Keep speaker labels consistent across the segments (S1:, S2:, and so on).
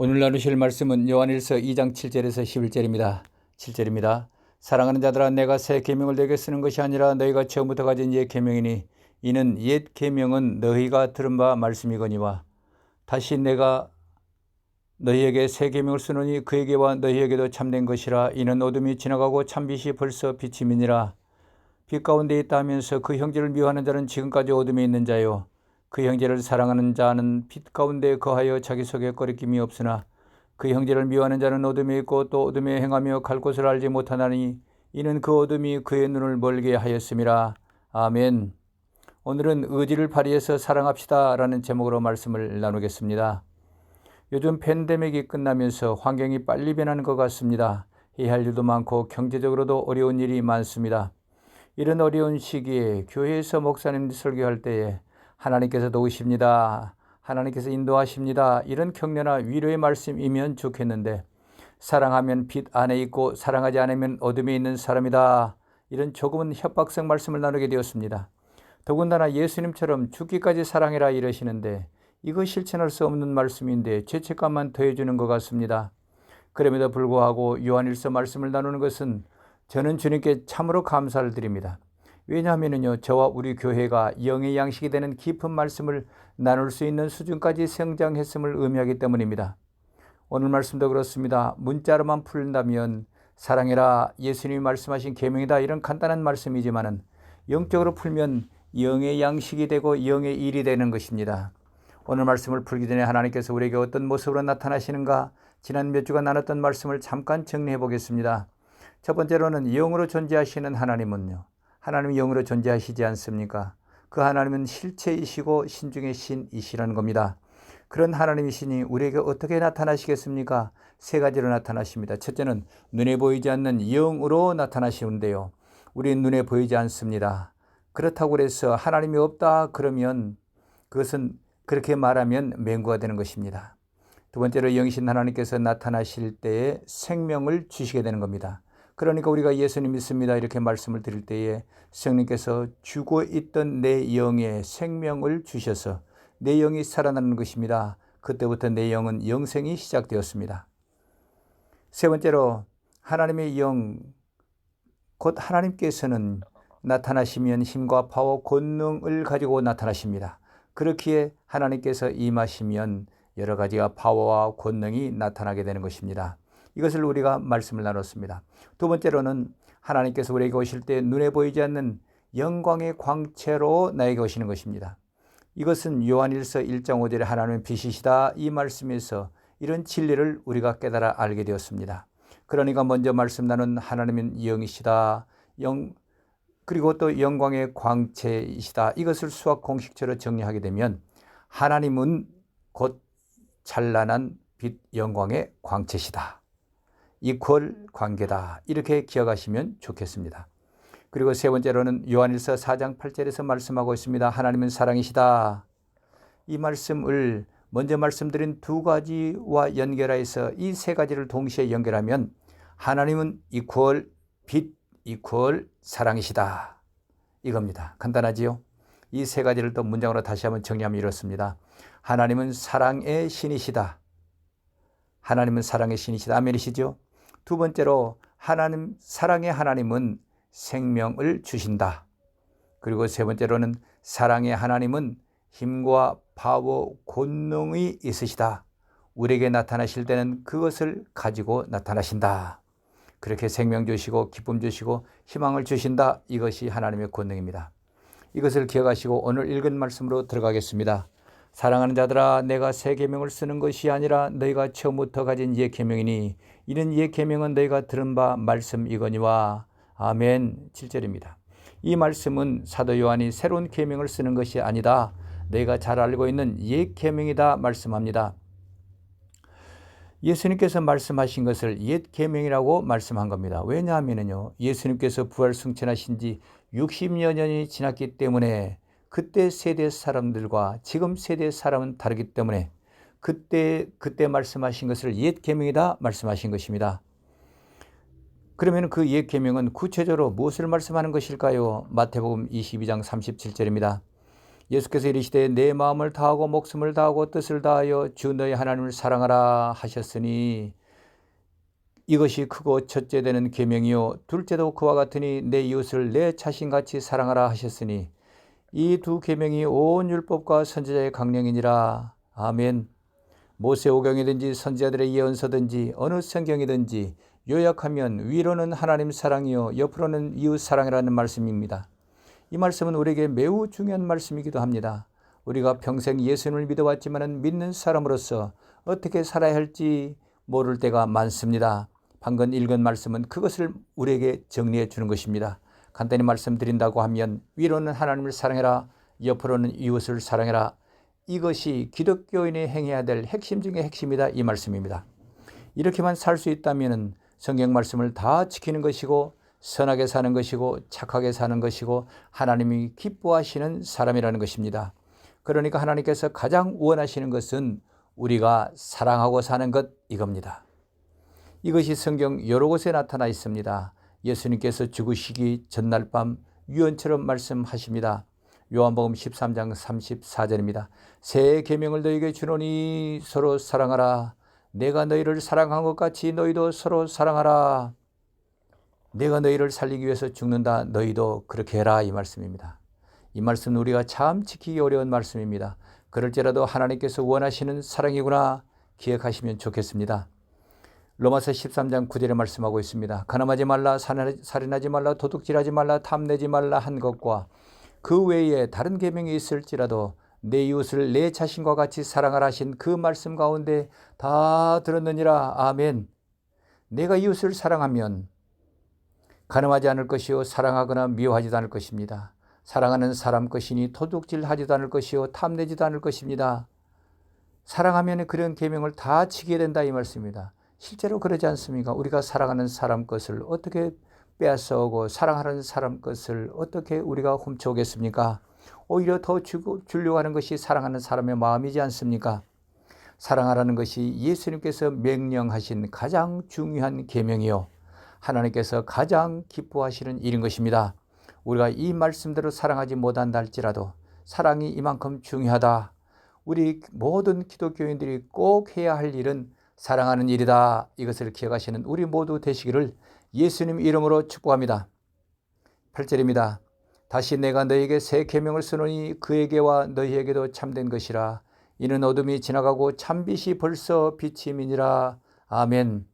S1: 오늘 나누실 말씀은 요한일서 2장 7절에서 11절입니다. 7절입니다. 사랑하는 자들아, 내가 새 계명을 너에게 쓰는 것이 아니라 너희가 처음부터 가진 옛 계명이니 이는 옛 계명은 너희가 들은 바 말씀이거니와 다시 내가 너희에게 새 계명을 쓰노니 그에게와 너희에게도 참된 것이라. 이는 어둠이 지나가고 참빛이 벌써 비침이니라. 빛 가운데 있다 하면서 그 형제를 미워하는 자는 지금까지 어둠에 있는 자요, 그 형제를 사랑하는 자는 빛 가운데 거하여 자기 속에 거리낌이 없으나 그 형제를 미워하는 자는 어둠에 있고 또 어둠에 행하며 갈 곳을 알지 못하나니 이는 그 어둠이 그의 눈을 멀게 하였음이라. 아멘. 오늘은 의지를 발휘해서 사랑합시다 라는 제목으로 말씀을 나누겠습니다. 요즘 팬데믹이 끝나면서 환경이 빨리 변하는 것 같습니다. 해야 할 일도 많고 경제적으로도 어려운 일이 많습니다. 이런 어려운 시기에 교회에서 목사님들이 설교할 때에 하나님께서 도우십니다, 하나님께서 인도하십니다, 이런 격려나 위로의 말씀이면 좋겠는데, 사랑하면 빛 안에 있고 사랑하지 않으면 어둠에 있는 사람이다, 이런 조금은 협박성 말씀을 나누게 되었습니다. 더군다나 예수님처럼 죽기까지 사랑해라 이러시는데 이거 실천할 수 없는 말씀인데 죄책감만 더해주는 것 같습니다. 그럼에도 불구하고 요한일서 말씀을 나누는 것은 저는 주님께 참으로 감사를 드립니다. 왜냐하면요, 저와 우리 교회가 영의 양식이 되는 깊은 말씀을 나눌 수 있는 수준까지 성장했음을 의미하기 때문입니다. 오늘 말씀도 그렇습니다. 문자로만 풀린다면 사랑해라, 예수님이 말씀하신 계명이다, 이런 간단한 말씀이지만은 영적으로 풀면 영의 양식이 되고 영의 일이 되는 것입니다. 오늘 말씀을 풀기 전에 하나님께서 우리에게 어떤 모습으로 나타나시는가, 지난 몇 주간 나눴던 말씀을 잠깐 정리해 보겠습니다. 첫 번째로는 영으로 존재하시는 하나님은요, 하나님이 영으로 존재하시지 않습니까? 그 하나님은 실체이시고 신 중에 신이시라는 겁니다. 그런 하나님이시니 우리에게 어떻게 나타나시겠습니까? 세 가지로 나타나십니다. 첫째는 눈에 보이지 않는 영으로 나타나시는데요, 우리 눈에 보이지 않습니다. 그렇다고 해서 하나님이 없다 그러면 그것은, 그렇게 말하면 맹구가 되는 것입니다. 두 번째로 영이신 하나님께서 나타나실 때에 생명을 주시게 되는 겁니다. 그러니까 우리가 예수님 믿습니다 이렇게 말씀을 드릴 때에 성령께서 죽어 있던 내 영에 생명을 주셔서 내 영이 살아나는 것입니다. 그때부터 내 영은 영생이 시작되었습니다. 세 번째로 하나님의 영, 곧 하나님께서는 나타나시면 힘과 파워, 권능을 가지고 나타나십니다. 그렇기에 하나님께서 임하시면 여러 가지가 파워와 권능이 나타나게 되는 것입니다. 이것을 우리가 말씀을 나눴습니다. 두 번째로는 하나님께서 우리에게 오실 때 눈에 보이지 않는 영광의 광채로 나에게 오시는 것입니다. 이것은 요한일서 1장 5절에 하나님은 빛이시다 이 말씀에서 이런 진리를 우리가 깨달아 알게 되었습니다. 그러니까 먼저 말씀 나눈 하나님은 영이시다, 그리고 또 영광의 광채이시다, 이것을 수학 공식처럼 정리하게 되면 하나님은 곧 찬란한 빛, 영광의 광채시다, 이퀄 관계다, 이렇게 기억하시면 좋겠습니다. 그리고 세 번째로는 요한일서 4장 8절에서 말씀하고 있습니다. 하나님은 사랑이시다. 이 말씀을 먼저 말씀드린 두 가지와 연결해서 이 세 가지를 동시에 연결하면 하나님은 이퀄 빛, 이퀄 사랑이시다, 이겁니다. 간단하지요? 이 세 가지를 또 문장으로 다시 한번 정리하면 이렇습니다. 하나님은 사랑의 신이시다. 하나님은 사랑의 신이시다. 아멘이시죠? 두 번째로 하나님, 사랑의 하나님은 생명을 주신다. 그리고 세 번째로는 사랑의 하나님은 힘과 파워, 권능이 있으시다. 우리에게 나타나실 때는 그것을 가지고 나타나신다. 그렇게 생명 주시고 기쁨 주시고 희망을 주신다. 이것이 하나님의 권능입니다. 이것을 기억하시고 오늘 읽은 말씀으로 들어가겠습니다. 사랑하는 자들아, 내가 새 계명을 쓰는 것이 아니라 너희가 처음부터 가진 옛 계명이니 이는 옛 계명은 너희가 들은 바 말씀이거니와. 아멘. 7절입니다. 이 말씀은 사도 요한이 새로운 계명을 쓰는 것이 아니다, 너희가 잘 알고 있는 옛 계명이다 말씀합니다. 예수님께서 말씀하신 것을 옛 계명이라고 말씀한 겁니다. 왜냐하면요, 예수님께서 부활 승천하신 지 60여 년이 지났기 때문에 그때 세대 사람들과 지금 세대 사람은 다르기 때문에 그때 말씀하신 것을 옛 계명이다 말씀하신 것입니다. 그러면 그 옛 계명은 구체적으로 무엇을 말씀하는 것일까요? 마태복음 22장 37절입니다. 예수께서 이르시되 내 마음을 다하고 목숨을 다하고 뜻을 다하여 주 너희 하나님을 사랑하라 하셨으니 이것이 크고 첫째 되는 계명이요 둘째도 그와 같으니 내 이웃을 내 자신같이 사랑하라 하셨으니 이 두 계명이 온 율법과 선지자의 강령이니라. 아멘. 모세오경이든지 선지자들의 예언서든지 어느 성경이든지 요약하면 위로는 하나님 사랑이요 옆으로는 이웃 사랑이라는 말씀입니다. 이 말씀은 우리에게 매우 중요한 말씀이기도 합니다. 우리가 평생 예수님을 믿어왔지만 믿는 사람으로서 어떻게 살아야 할지 모를 때가 많습니다. 방금 읽은 말씀은 그것을 우리에게 정리해 주는 것입니다. 간단히 말씀드린다고 하면 위로는 하나님을 사랑해라, 옆으로는 이웃을 사랑해라. 이것이 기독교인이 행해야 될 핵심 중의 핵심이다, 이 말씀입니다. 이렇게만 살 수 있다면 성경 말씀을 다 지키는 것이고 선하게 사는 것이고 착하게 사는 것이고 하나님이 기뻐하시는 사람이라는 것입니다. 그러니까 하나님께서 가장 원하시는 것은 우리가 사랑하고 사는 것, 이겁니다. 이것이 성경 여러 곳에 나타나 있습니다. 예수님께서 죽으시기 전날 밤 유언처럼 말씀하십니다. 요한복음 13장 34절입니다. 새 계명을 너희에게 주노니 서로 사랑하라. 내가 너희를 사랑한 것 같이 너희도 서로 사랑하라. 내가 너희를 살리기 위해서 죽는다. 너희도 그렇게 해라, 이 말씀입니다. 이 말씀은 우리가 참 지키기 어려운 말씀입니다. 그럴지라도 하나님께서 원하시는 사랑이구나 기억하시면 좋겠습니다. 로마서 13장 9절에 말씀하고 있습니다. 간음하지 말라, 살인하지 말라, 도둑질하지 말라, 탐내지 말라 한 것과 그 외에 다른 계명이 있을지라도 내 이웃을 내 자신과 같이 사랑하라 하신 그 말씀 가운데 다 들었느니라. 아멘. 내가 이웃을 사랑하면 간음하지 않을 것이요 사랑하거나 미워하지도 않을 것입니다. 사랑하는 사람 것이니 도둑질하지도 않을 것이요 탐내지도 않을 것입니다. 사랑하면 그런 계명을 다 지키게 된다, 이 말씀입니다. 실제로 그러지 않습니까? 우리가 사랑하는 사람 것을 어떻게 빼앗아오고 사랑하는 사람 것을 어떻게 우리가 훔쳐오겠습니까? 오히려 더 주려고 하는 것이 사랑하는 사람의 마음이지 않습니까? 사랑하라는 것이 예수님께서 명령하신 가장 중요한 계명이요 하나님께서 가장 기뻐하시는 일인 것입니다. 우리가 이 말씀대로 사랑하지 못한다 할지라도 사랑이 이만큼 중요하다. 우리 모든 기독교인들이 꼭 해야 할 일은 사랑하는 일이다. 이것을 기억하시는 우리 모두 되시기를 예수님 이름으로 축복합니다. 8절입니다. 다시 내가 너희에게 새 계명을 쓰노니 그에게와 너희에게도 참된 것이라. 이는 어둠이 지나가고 참빛이 벌써 비침이니라. 아멘.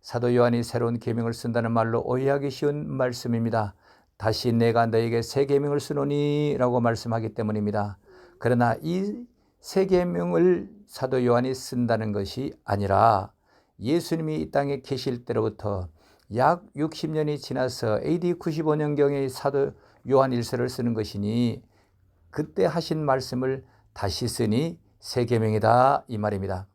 S1: 사도 요한이 새로운 계명을 쓴다는 말로 오해하기 쉬운 말씀입니다. 다시 내가 너희에게 새 계명을 쓰노니 라고 말씀하기 때문입니다. 그러나 이 새 계명을 사도 요한이 쓴다는 것이 아니라 예수님이 이 땅에 계실 때로부터 약 60년이 지나서 AD 95년경에 사도 요한 일서를 쓰는 것이니 그때 하신 말씀을 다시 쓰니 새 계명이다, 이 말입니다.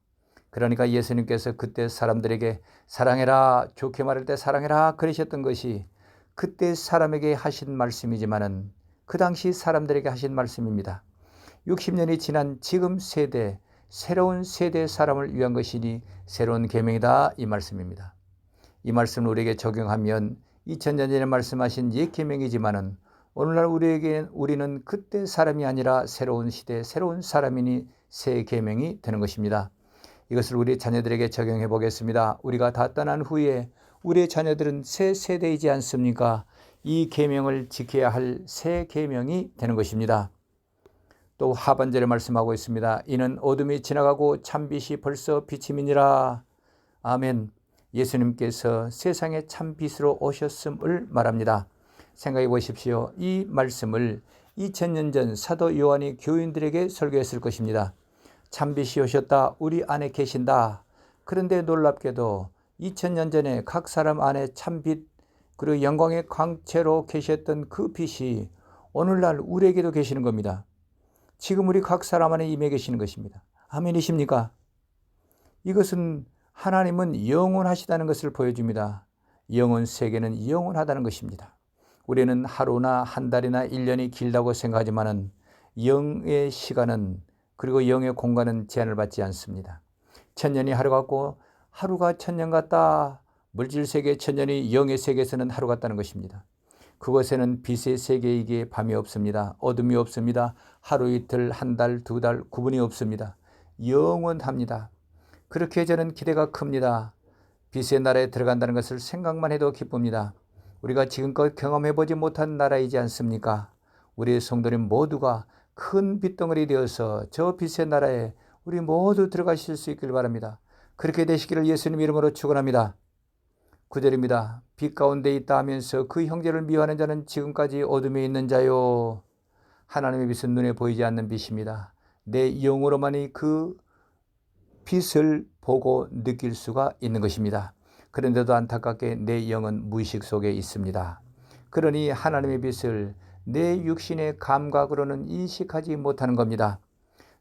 S1: 그러니까 예수님께서 그때 사람들에게 사랑해라, 좋게 말할 때 사랑해라 그러셨던 것이 그때 사람에게 하신 말씀이지만은 그 당시 사람들에게 하신 말씀입니다. 60년이 지난 지금 세대, 새로운 세대 사람을 위한 것이니 새로운 계명이다, 이 말씀입니다. 이 말씀을 우리에게 적용하면 2000년 전에 말씀하신 옛 계명이지만은 오늘날 우리는 그때 사람이 아니라 새로운 시대, 새로운 사람이니 새 계명이 되는 것입니다. 이것을 우리 자녀들에게 적용해 보겠습니다. 우리가 다 떠난 후에 우리의 자녀들은 새 세대이지 않습니까? 이 계명을 지켜야 할 새 계명이 되는 것입니다. 또 하반절에 말씀하고 있습니다. 이는 어둠이 지나가고 참빛이 벌써 비침이니라. 아멘. 예수님께서 세상의 참빛으로 오셨음을 말합니다. 생각해 보십시오. 이 말씀을 2000년 전 사도 요한이 교인들에게 설교했을 것입니다. 참빛이 오셨다. 우리 안에 계신다. 그런데 놀랍게도 2000년 전에 각 사람 안에 참빛 그리고 영광의 광채로 계셨던 그 빛이 오늘날 우리에게도 계시는 겁니다. 지금 우리 각 사람 안에 임해 계시는 것입니다. 아멘이십니까? 이것은 하나님은 영원하시다는 것을 보여줍니다. 영원 세계는 영원하다는 것입니다. 우리는 하루나 한 달이나 1년이 길다고 생각하지만은 영의 시간은 그리고 영의 공간은 제한을 받지 않습니다. 1000년이 하루 같고 하루가 1000년 같다. 물질 세계 1000년이 영의 세계에서는 하루 같다는 것입니다. 그곳에는 빛의 세계이기에 밤이 없습니다. 어둠이 없습니다. 하루 이틀, 한 달, 두 달 구분이 없습니다. 영원합니다. 그렇게 저는 기대가 큽니다. 빛의 나라에 들어간다는 것을 생각만 해도 기쁩니다. 우리가 지금껏 경험해보지 못한 나라이지 않습니까? 우리의 성도님 모두가 큰 빛덩어리 되어서 저 빛의 나라에 우리 모두 들어가실 수 있길 바랍니다. 그렇게 되시기를 예수님 이름으로 축원합니다. 9절입니다. 빛 가운데 있다 하면서 그 형제를 미워하는 자는 지금까지 어둠에 있는 자요. 하나님의 빛은 눈에 보이지 않는 빛입니다. 내 영으로만이 그 빛을 보고 느낄 수가 있는 것입니다. 그런데도 안타깝게 내 영은 무의식 속에 있습니다. 그러니 하나님의 빛을 내 육신의 감각으로는 인식하지 못하는 겁니다.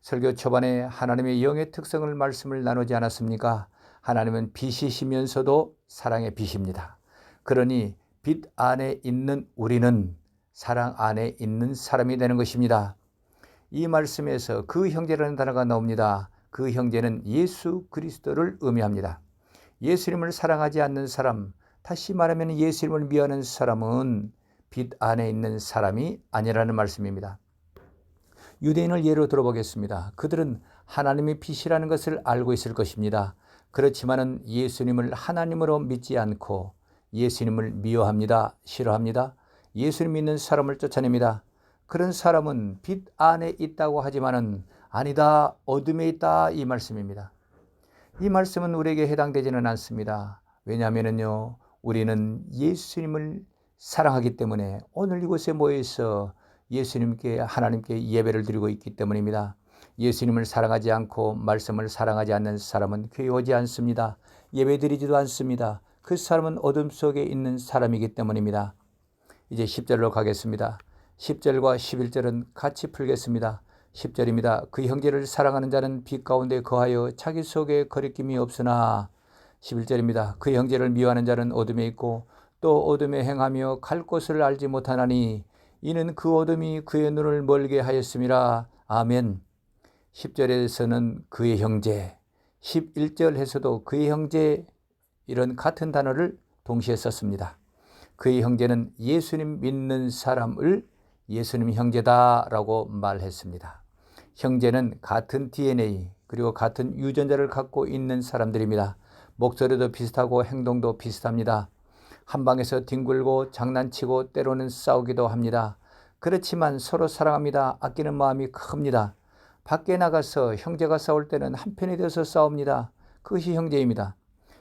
S1: 설교 초반에 하나님의 영의 특성을 말씀을 나누지 않았습니까? 하나님은 빛이시면서도 사랑의 빛입니다. 그러니 빛 안에 있는 우리는 사랑 안에 있는 사람이 되는 것입니다. 이 말씀에서 그 형제라는 단어가 나옵니다. 그 형제는 예수 그리스도를 의미합니다. 예수님을 사랑하지 않는 사람, 다시 말하면 예수님을 미워하는 사람은 빛 안에 있는 사람이 아니라는 말씀입니다. 유대인을 예로 들어보겠습니다. 그들은 하나님의 빛이라는 것을 알고 있을 것입니다. 그렇지만은 예수님을 하나님으로 믿지 않고 예수님을 미워합니다. 싫어합니다. 예수님 믿는 사람을 쫓아냅니다. 그런 사람은 빛 안에 있다고 하지만은 아니다, 어둠에 있다, 이 말씀입니다. 이 말씀은 우리에게 해당되지는 않습니다. 왜냐하면요, 우리는 예수님을 사랑하기 때문에 오늘 이곳에 모여서 예수님께, 하나님께 예배를 드리고 있기 때문입니다. 예수님을 사랑하지 않고 말씀을 사랑하지 않는 사람은 교회 오지 않습니다. 예배 드리지도 않습니다. 그 사람은 어둠 속에 있는 사람이기 때문입니다. 이제 10절로 가겠습니다. 10절과 11절은 같이 풀겠습니다. 10절입니다. 그 형제를 사랑하는 자는 빛 가운데 거하여 자기 속에 거리낌이 없으나 11절입니다. 그 형제를 미워하는 자는 어둠에 있고 또 어둠에 행하며 갈 곳을 알지 못하나니 이는 그 어둠이 그의 눈을 멀게 하였음이라. 아멘. 10절에서는 그의 형제, 11절에서도 그의 형제, 이런 같은 단어를 동시에 썼습니다. 그의 형제는 예수님 믿는 사람을 예수님 형제다라고 말했습니다. 형제는 같은 DNA 그리고 같은 유전자를 갖고 있는 사람들입니다. 목소리도 비슷하고 행동도 비슷합니다. 한 방에서 뒹굴고 장난치고 때로는 싸우기도 합니다. 그렇지만 서로 사랑합니다. 아끼는 마음이 큽니다. 밖에 나가서 형제가 싸울 때는 한편이 되어서 싸웁니다. 그것이 형제입니다.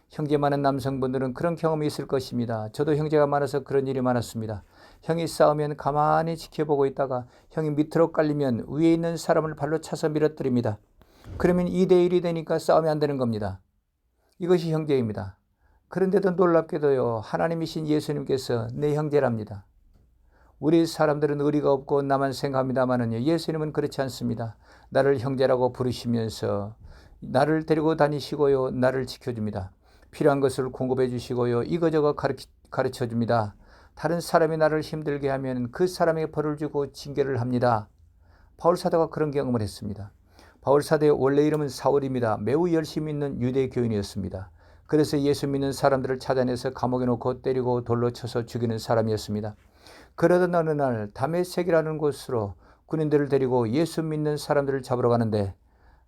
S1: 형제 많은 남성분들은 그런 경험이 있을 것입니다. 저도 형제가 많아서 그런 일이 많았습니다. 형이 싸우면 가만히 지켜보고 있다가 형이 밑으로 깔리면 위에 있는 사람을 발로 차서 밀어뜨립니다. 그러면 2대1이 되니까 싸우면 안 되는 겁니다. 이것이 형제입니다. 그런데도 놀랍게도요, 하나님이신 예수님께서 내 형제랍니다. 우리 사람들은 의리가 없고 나만 생각합니다마는 예수님은 그렇지 않습니다. 나를 형제라고 부르시면서 나를 데리고 다니시고요, 나를 지켜줍니다. 필요한 것을 공급해 주시고요, 이거저거 가르쳐 줍니다. 다른 사람이 나를 힘들게 하면 그 사람에게 벌을 주고 징계를 합니다. 바울사도가 그런 경험을 했습니다. 바울사도의 원래 이름은 사울입니다. 매우 열심히 있는 유대 교인이었습니다. 그래서 예수 믿는 사람들을 찾아내서 감옥에 놓고 때리고 돌로 쳐서 죽이는 사람이었습니다. 그러던 어느 날 다메섹이라는 곳으로 군인들을 데리고 예수 믿는 사람들을 잡으러 가는데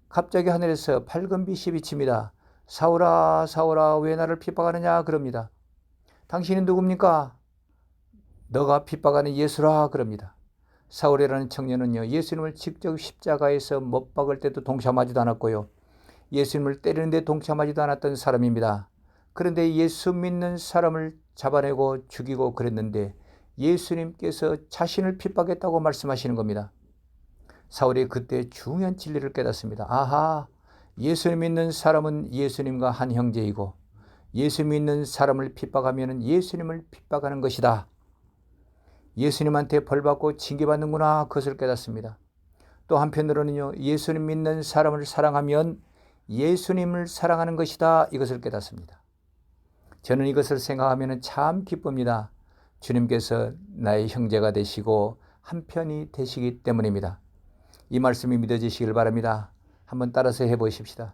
S1: 갑자기 하늘에서 밝은 빛이 비칩니다. 사울아, 사울아, 왜 나를 핍박하느냐 그럽니다. 당신이 누굽니까? 너가 핍박하는 예수라 그럽니다. 사울이라는 청년은요, 예수님을 직접 십자가에서 못 박을 때도 동참하지도 않았고요, 예수님을 때리는데 동참하지도 않았던 사람입니다. 그런데 예수 믿는 사람을 잡아내고 죽이고 그랬는데 예수님께서 자신을 핍박했다고 말씀하시는 겁니다. 사울이 그때 중요한 진리를 깨닫습니다. 아하, 예수님 믿는 사람은 예수님과 한 형제이고 예수 믿는 사람을 핍박하면 예수님을 핍박하는 것이다. 예수님한테 벌받고 징계받는구나, 그것을 깨닫습니다. 또 한편으로는요, 예수님 믿는 사람을 사랑하면 예수님을 사랑하는 것이다, 이것을 깨닫습니다. 저는 이것을 생각하면 참 기쁩니다. 주님께서 나의 형제가 되시고 한편이 되시기 때문입니다. 이 말씀이 믿어지시길 바랍니다. 한번 따라서 해보십시다.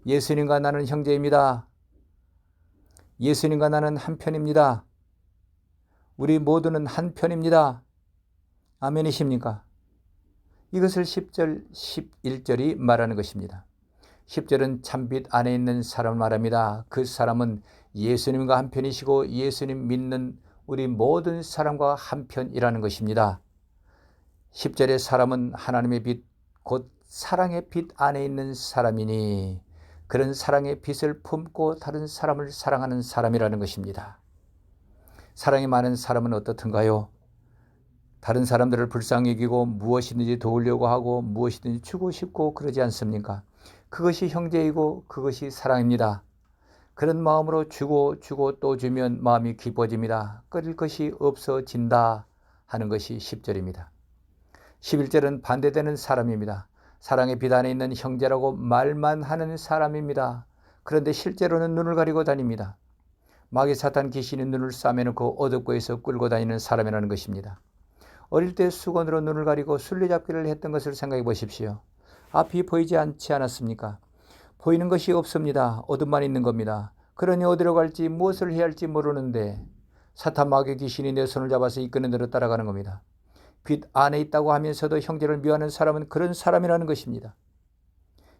S1: 예수님과 나는 형제입니다. 예수님과 나는 한편입니다. 우리 모두는 한편입니다. 아멘이십니까? 이것을 10절, 11절이 말하는 것입니다. 10절은 참빛 안에 있는 사람을 말합니다. 그 사람은 예수님과 한편이시고 예수님 믿는 우리 모든 사람과 한편이라는 것입니다. 10절의 사람은 하나님의 빛, 곧 사랑의 빛 안에 있는 사람이니 그런 사랑의 빛을 품고 다른 사람을 사랑하는 사람이라는 것입니다. 사랑이 많은 사람은 어떻든가요? 다른 사람들을 불쌍히 여기고 무엇이든지 도우려고 하고 무엇이든지 주고 싶고 그러지 않습니까? 그것이 형제이고 그것이 사랑입니다. 그런 마음으로 주고 또 주면 마음이 기뻐집니다. 끓일 것이 없어진다 하는 것이 10절입니다. 11절은 반대되는 사람입니다. 사랑의 빛 안에 있는 형제라고 말만 하는 사람입니다. 그런데 실제로는 눈을 가리고 다닙니다. 마귀 사탄 귀신이 눈을 싸매놓고 어둡고에서 끌고 다니는 사람이라는 것입니다. 어릴 때 수건으로 눈을 가리고 술래잡기를 했던 것을 생각해 보십시오. 앞이 보이지 않지 않았습니까? 보이는 것이 없습니다. 어둠만 있는 겁니다. 그러니 어디로 갈지 무엇을 해야 할지 모르는데 사탄 마귀 귀신이 내 손을 잡아서 이끄는 대로 따라가는 겁니다. 빛 안에 있다고 하면서도 형제를 미워하는 사람은 그런 사람이라는 것입니다.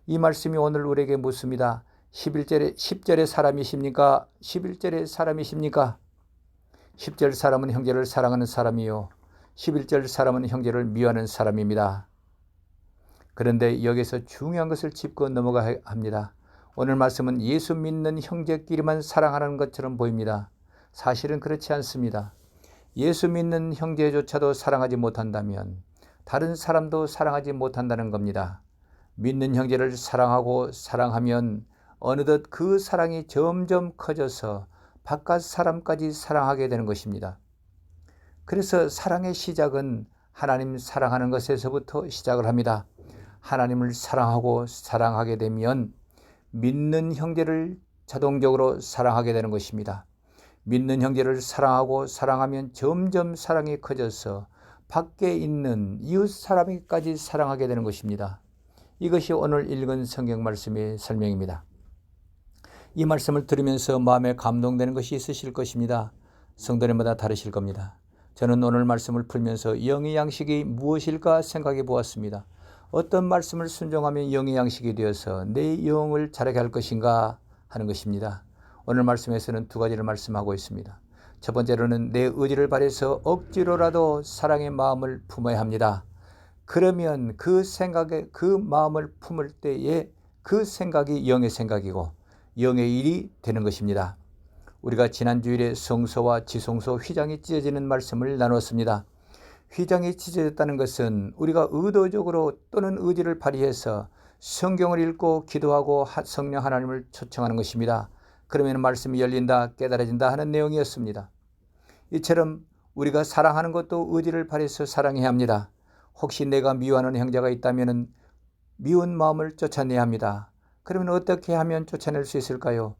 S1: 이 말씀이 오늘 우리에게 묻습니다. 10절의 사람이십니까? 11절의 사람이십니까? 10절 사람은 형제를 사랑하는 사람이요 11절 사람은 형제를 미워하는 사람입니다. 그런데 여기서 중요한 것을 짚고 넘어가야 합니다. 오늘 말씀은 예수 믿는 형제끼리만 사랑하는 것처럼 보입니다. 사실은 그렇지 않습니다. 예수 믿는 형제조차도 사랑하지 못한다면 다른 사람도 사랑하지 못한다는 겁니다. 믿는 형제를 사랑하고 사랑하면 어느덧 그 사랑이 점점 커져서 바깥 사람까지 사랑하게 되는 것입니다. 그래서 사랑의 시작은 하나님 사랑하는 것에서부터 시작을 합니다. 하나님을 사랑하고 사랑하게 되면 믿는 형제를 자동적으로 사랑하게 되는 것입니다. 믿는 형제를 사랑하고 사랑하면 점점 사랑이 커져서 밖에 있는 이웃 사람에게까지 사랑하게 되는 것입니다. 이것이 오늘 읽은 성경 말씀의 설명입니다. 이 말씀을 들으면서 마음에 감동되는 것이 있으실 것입니다. 성도님마다 다르실 겁니다. 저는 오늘 말씀을 풀면서 영의 양식이 무엇일까 생각해 보았습니다. 어떤 말씀을 순종하면 영의 양식이 되어서 내 영을 자라게 할 것인가 하는 것입니다. 오늘 말씀에서는 두 가지를 말씀하고 있습니다. 첫 번째로는 내 의지를 발휘해서 억지로라도 사랑의 마음을 품어야 합니다. 그러면 그 생각에 그 마음을 품을 때에 그 생각이 영의 생각이고 영의 일이 되는 것입니다. 우리가 지난 주일에 성소와 지성소 휘장이 찢어지는 말씀을 나눴습니다. 휘장이 찢어졌다는 것은 우리가 의도적으로 또는 의지를 발휘해서 성경을 읽고 기도하고 성령 하나님을 초청하는 것입니다. 그러면 말씀이 열린다, 깨달아진다 하는 내용이었습니다. 이처럼 우리가 사랑하는 것도 의지를 발휘해서 사랑해야 합니다. 혹시 내가 미워하는 형제가 있다면 미운 마음을 쫓아내야 합니다. 그러면 어떻게 하면 쫓아낼 수 있을까요?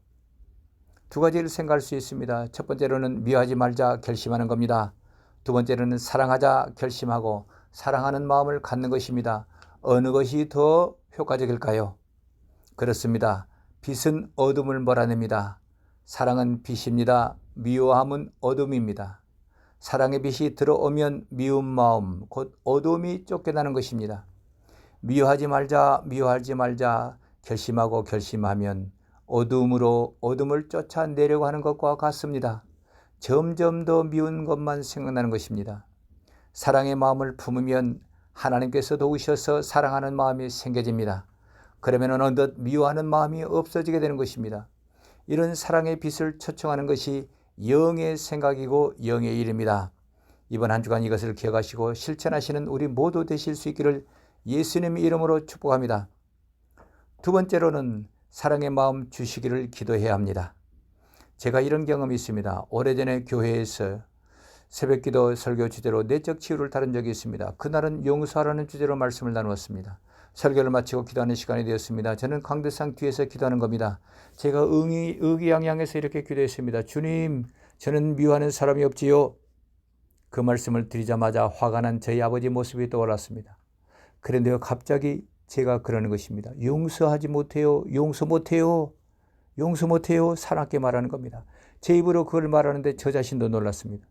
S1: 두 가지를 생각할 수 있습니다. 첫 번째로는 미워하지 말자 결심하는 겁니다. 두 번째로는 사랑하자 결심하고 사랑하는 마음을 갖는 것입니다. 어느 것이 더 효과적일까요? 그렇습니다. 빛은 어둠을 몰아냅니다. 사랑은 빛입니다. 미워함은 어둠입니다. 사랑의 빛이 들어오면 미운 마음, 곧 어둠이 쫓겨나는 것입니다. 미워하지 말자 결심하면 어둠을 쫓아내려고 하는 것과 같습니다. 점점 더 미운 것만 생각나는 것입니다. 사랑의 마음을 품으면 하나님께서 도우셔서 사랑하는 마음이 생겨집니다. 그러면 어느덧 미워하는 마음이 없어지게 되는 것입니다. 이런 사랑의 빛을 초청하는 것이 영의 생각이고 영의 일입니다. 이번 한 주간 이것을 기억하시고 실천하시는 우리 모두 되실 수 있기를 예수님의 이름으로 축복합니다. 두 번째로는 사랑의 마음 주시기를 기도해야 합니다. 제가 이런 경험이 있습니다. 오래전에 교회에서 새벽기도 설교 주제로 내적 치유를 다룬 적이 있습니다. 그날은 용서하라는 주제로 말씀을 나누었습니다. 설교를 마치고 기도하는 시간이 되었습니다. 저는 강대상 뒤에서 기도하는 겁니다. 제가 의기양양해서 이렇게 기도했습니다. 주님, 저는 미워하는 사람이 없지요. 그 말씀을 드리자마자 화가 난 저희 아버지 모습이 떠올랐습니다. 그런데요, 갑자기 제가 그러는 것입니다. 용서 못해요. 사랑하게 말하는 겁니다. 제 입으로 그걸 말하는데 저 자신도 놀랐습니다.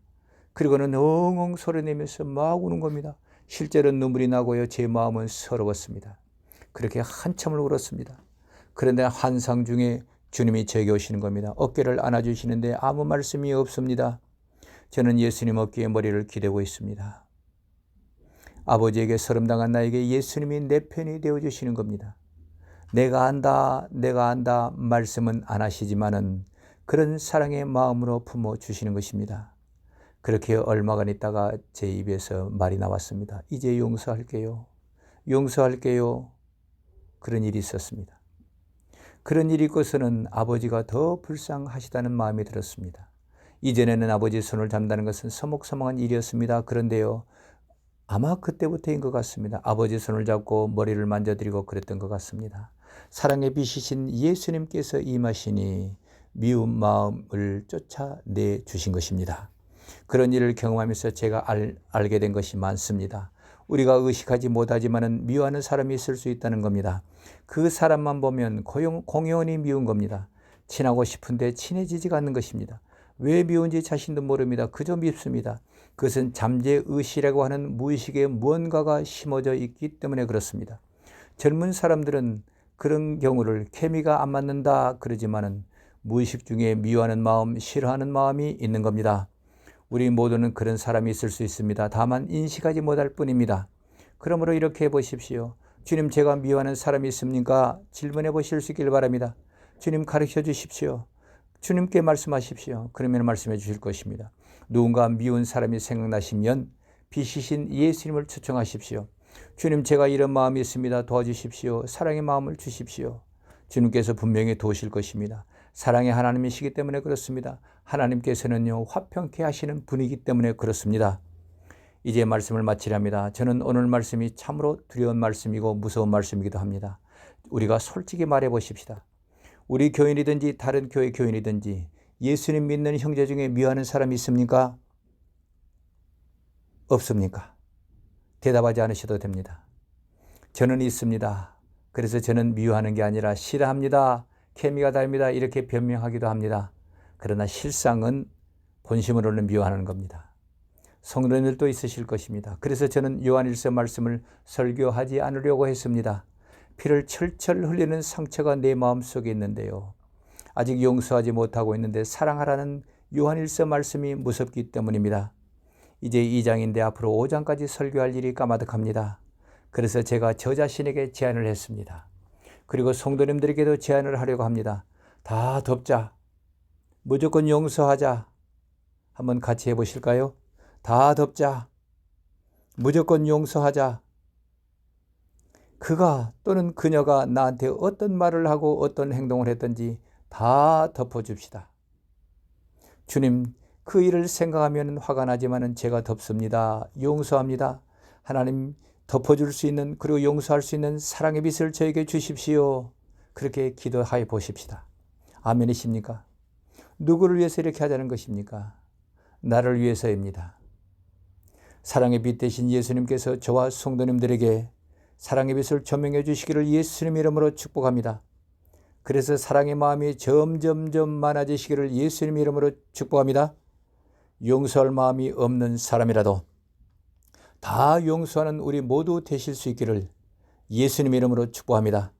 S1: 그리고는 엉엉 소리내면서 막 우는 겁니다. 실제로는 눈물이 나고요. 제 마음은 서러웠습니다. 그렇게 한참을 울었습니다. 그런데 환상 중에 주님이 제게 오시는 겁니다. 어깨를 안아주시는데 아무 말씀이 없습니다. 저는 예수님 어깨에 머리를 기대고 있습니다. 아버지에게 서름당한 나에게 예수님이 내 편이 되어주시는 겁니다. 내가 안다, 내가 안다 말씀은 안 하시지만은 그런 사랑의 마음으로 품어주시는 것입니다. 그렇게 얼마간 있다가 제 입에서 말이 나왔습니다. 이제 용서할게요. 용서할게요. 그런 일이 있었습니다. 그런 일이 있고서는 아버지가 더 불쌍하시다는 마음이 들었습니다. 이전에는 아버지 손을 잡는다는 것은 서먹서먹한 일이었습니다. 그런데요, 아마 그때부터인 것 같습니다. 아버지 손을 잡고 머리를 만져드리고 그랬던 것 같습니다. 사랑의 빛이신 예수님께서 임하시니 미운 마음을 쫓아내 주신 것입니다. 그런 일을 경험하면서 제가 알게 된 것이 많습니다. 우리가 의식하지 못하지만 미워하는 사람이 있을 수 있다는 겁니다. 그 사람만 보면 공연히 미운 겁니다. 친하고 싶은데 친해지지가 않는 것입니다. 왜 미운지 자신도 모릅니다. 그저 밉습니다. 그것은 잠재의식이라고 하는 무의식에 무언가가 심어져 있기 때문에 그렇습니다. 젊은 사람들은 그런 경우를 케미가 안 맞는다 그러지만은 무의식 중에 미워하는 마음, 싫어하는 마음이 있는 겁니다. 우리 모두는 그런 사람이 있을 수 있습니다. 다만 인식하지 못할 뿐입니다. 그러므로 이렇게 해보십시오. 주님, 제가 미워하는 사람이 있습니까? 질문해 보실 수 있길 바랍니다. 주님, 가르쳐 주십시오. 주님께 말씀하십시오. 그러면 말씀해 주실 것입니다. 누군가 미운 사람이 생각나시면 빛이신 예수님을 초청하십시오. 주님, 제가 이런 마음이 있습니다. 도와주십시오. 사랑의 마음을 주십시오. 주님께서 분명히 도우실 것입니다. 사랑의 하나님이시기 때문에 그렇습니다. 하나님께서는요, 화평케 하시는 분이기 때문에 그렇습니다. 이제 말씀을 마치렵니다. 저는 오늘 말씀이 참으로 두려운 말씀이고 무서운 말씀이기도 합니다. 우리가 솔직히 말해 보십시다. 우리 교인이든지 다른 교회 교인이든지 예수님 믿는 형제 중에 미워하는 사람이 있습니까? 없습니까? 대답하지 않으셔도 됩니다. 저는 있습니다. 그래서 저는 미워하는 게 아니라 싫어합니다. 케미가 다릅니다. 이렇게 변명하기도 합니다. 그러나 실상은 본심으로는 미워하는 겁니다. 성도님들도 있으실 것입니다. 그래서 저는 요한일서 말씀을 설교하지 않으려고 했습니다. 피를 철철 흘리는 상처가 내 마음속에 있는데요. 아직 용서하지 못하고 있는데 사랑하라는 요한일서 말씀이 무섭기 때문입니다. 이제 2장인데 앞으로 5장까지 설교할 일이 까마득합니다. 그래서 제가 저 자신에게 제안을 했습니다. 그리고 성도님들에게도 제안을 하려고 합니다. 다 덮자. 무조건 용서하자. 한번 같이 해보실까요? 다 덮자. 무조건 용서하자. 그가 또는 그녀가 나한테 어떤 말을 하고 어떤 행동을 했든지 다 덮어줍시다. 주님, 그 일을 생각하면 화가 나지만 제가 덮습니다. 용서합니다. 하나님, 덮어줄 수 있는 그리고 용서할 수 있는 사랑의 빛을 저에게 주십시오. 그렇게 기도하여 보십시다. 아멘이십니까? 누구를 위해서 이렇게 하자는 것입니까? 나를 위해서입니다. 사랑의 빛 대신 예수님께서 저와 성도님들에게 사랑의 빛을 조명해 주시기를 예수님 이름으로 축복합니다. 그래서 사랑의 마음이 점점점 많아지시기를 예수님 이름으로 축복합니다. 용서할 마음이 없는 사람이라도 다 용서하는 우리 모두 되실 수 있기를 예수님 이름으로 축복합니다.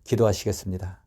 S1: 기도하시겠습니다.